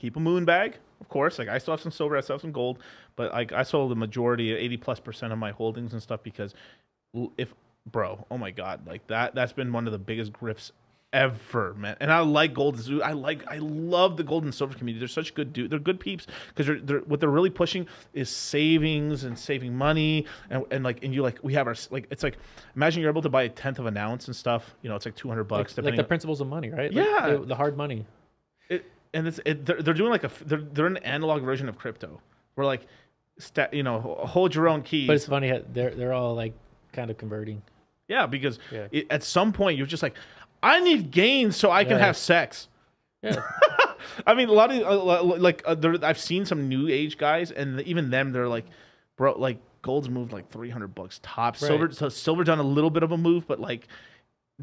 keep a moon bag, of course. Like I still have some silver, I still have some gold, but like I sold the majority, 80+% of my holdings and stuff because if bro, oh my god, like that's been one of the biggest grifts ever, man. And I like gold. I love the gold and silver community. They're such good dude. They're good peeps because they're what they're really pushing is savings and saving money and you like we have our like it's like imagine you're able to buy a tenth of an ounce and stuff. You know, it's like $200 like the principles of money, right? Yeah, Like the hard money. They're doing like they're an analog version of crypto. We're like, hold your own keys. But it's funny how they're all like kind of converting. Yeah, because at some point you're just like, I need gains so I can have sex. Yeah. I mean, a lot of I've seen some new age guys, and even them, they're like, bro, like gold's moved like $300 top. Right. Silver done a little bit of a move, but like,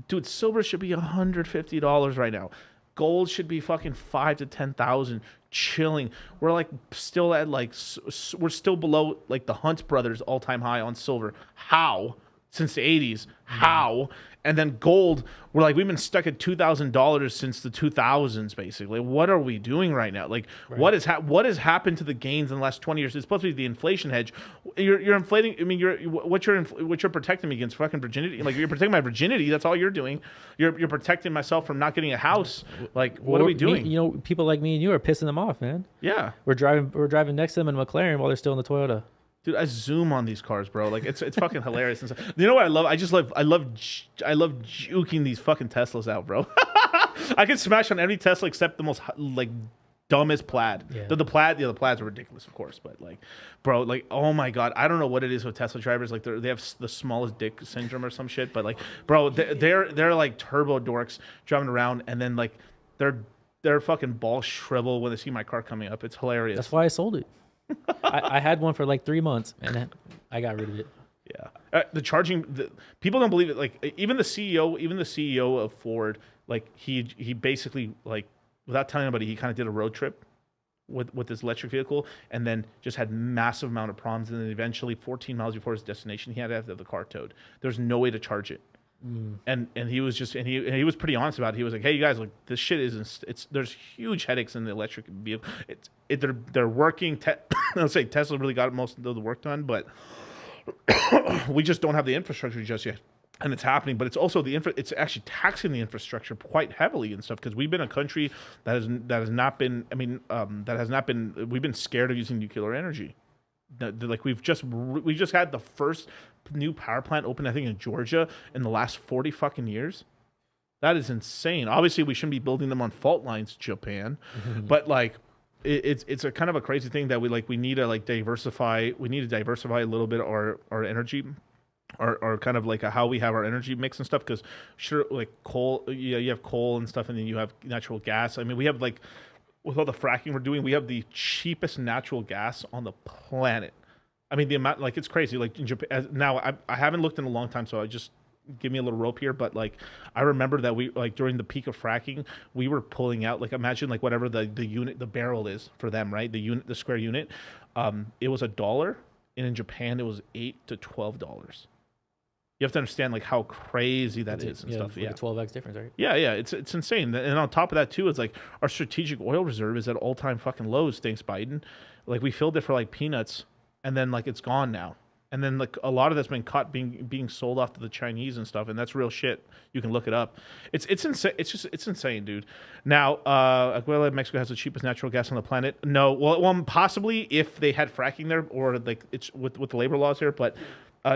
dude, silver should be $150 right now. Gold should be fucking 5 to 10,000, chilling. We're like still at like we're still below like the Hunt brothers all time high on silver. How? Since the 80s. How? And then gold, we've been stuck at $2,000 since the 2000s, basically. What are we doing right now? Like, what has happened to the gains in the last 20 years? It's supposed to be the inflation hedge. You're inflating. I mean, what you're protecting me against fucking virginity. Like, you're protecting my virginity. That's all you're doing. You're protecting myself from not getting a house. Like, what are we doing? People like me and you are pissing them off, man. Yeah, we're driving next to them in a McLaren while they're still in the Toyota. Dude, I zoom on these cars, bro. Like it's fucking hilarious. And you know what I love? I love juking these fucking Teslas out, bro. I can smash on every Tesla except the most like dumbest plaid. Yeah. The plaids are ridiculous, of course, but like, bro, like, oh my god, I don't know what it is with Tesla drivers. Like they have the smallest dick syndrome or some shit. But like, bro, they're like turbo dorks driving around, and then like they're fucking balls shrivel when they see my car coming up. It's hilarious. That's why I sold it. I had one for like 3 months, and then I got rid of it. Yeah, people don't believe it. Like even the CEO of Ford, like he basically like without telling anybody, he kind of did a road trip with this electric vehicle, and then just had massive amount of problems, and then eventually 14 miles before his destination, he had to have the car towed. There's no way to charge it. And he was just he was pretty honest about it. He was like, hey, you guys, like this shit isn't. There's huge headaches in the electric vehicle. They're working. Let's say Tesla really got most of the work done, but we just don't have the infrastructure just yet. And it's happening, but it's also it's actually taxing the infrastructure quite heavily and stuff because we've been a country that has not been. I mean, we've been scared of using nuclear energy. Like we just had the first new power plant open, I think, in Georgia in the last 40 fucking years. That is insane. Obviously, we shouldn't be building them on fault lines, Japan, but like it's a kind of a crazy thing that we need to like diversify. We need to diversify a little bit our energy. Or kind of like how we have our energy mix and stuff. Because sure, like coal, you have coal and stuff, and then you have natural gas. I mean, we have like. With all the fracking we're doing, we have the cheapest natural gas on the planet. I mean, the amount, like, it's crazy. Like in Japan, now I haven't looked in a long time, so I just give me a little rope here. But like, I remember that we like during the peak of fracking, we were pulling out like imagine like whatever the unit, the barrel is for them, right? The square unit, it was $1, and in Japan it was $8 to $12. You have to understand like how crazy that is and stuff. Like a 12x difference, right? Yeah, it's insane. And on top of that too, it's like our strategic oil reserve is at all-time fucking lows. Thanks, Biden. Like we filled it for like peanuts, and then like it's gone now. And then like a lot of that's been caught being sold off to the Chinese and stuff, and that's real shit. You can look it up. It's insane. It's insane, dude. Now, Mexico has the cheapest natural gas on the planet. No, well, possibly if they had fracking there, or like it's with the labor laws here, but.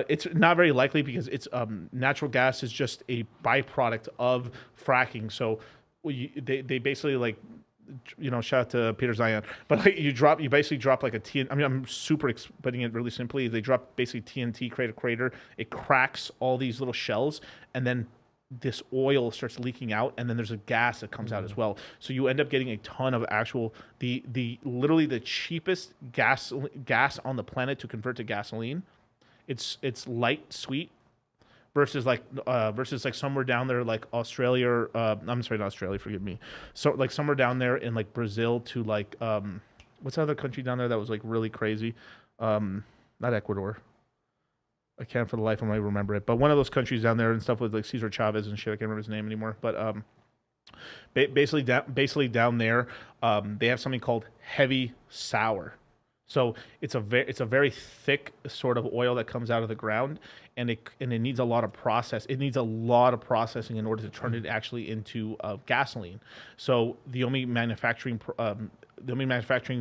It's not very likely because it's natural gas is just a byproduct of fracking. So they basically like, shout out to Peter Zion, but like you basically drop like a TNT. I mean, I'm super putting it really simply. They drop basically TNT, create a crater. It cracks all these little shells, and then this oil starts leaking out, and then there's a gas that comes out as well. So you end up getting a ton of actual literally the cheapest gas on the planet to convert to gasoline. It's light sweet versus like somewhere down there like Australia or I'm sorry, not Australia, forgive me. So like somewhere down there in like Brazil to like what's the other country down there that was like really crazy? Not Ecuador. I can't for the life of me remember it. But one of those countries down there and stuff with like Cesar Chavez and shit. I can't remember his name anymore. But Basically down there, they have something called heavy sour. So it's a very thick sort of oil that comes out of the ground, and it needs a lot of process. It needs a lot of processing in order to turn it actually into gasoline. So the only manufacturing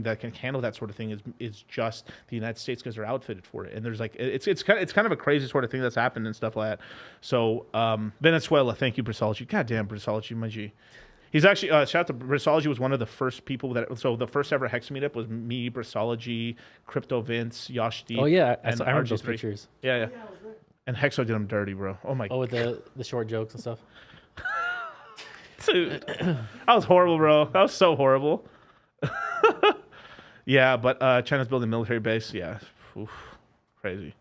that can handle that sort of thing is just the United States, because they're outfitted for it. And there's like it's kind of a crazy sort of thing that's happened and stuff like that. So Venezuela, thank you, Bristology. God damn, Bristology, my G. He's actually shout out to Bristology, was one of the first people that. So the first ever Hex meetup was me, Bristology, Crypto Vince, Yosh D. Oh yeah, and I remember those RG3. pictures. Yeah. And Hexo did him dirty, bro. Oh my. Oh, with the short jokes and stuff. Dude, that was horrible, bro. That was so horrible. Yeah, but China's building a military base. Yeah, oof, crazy.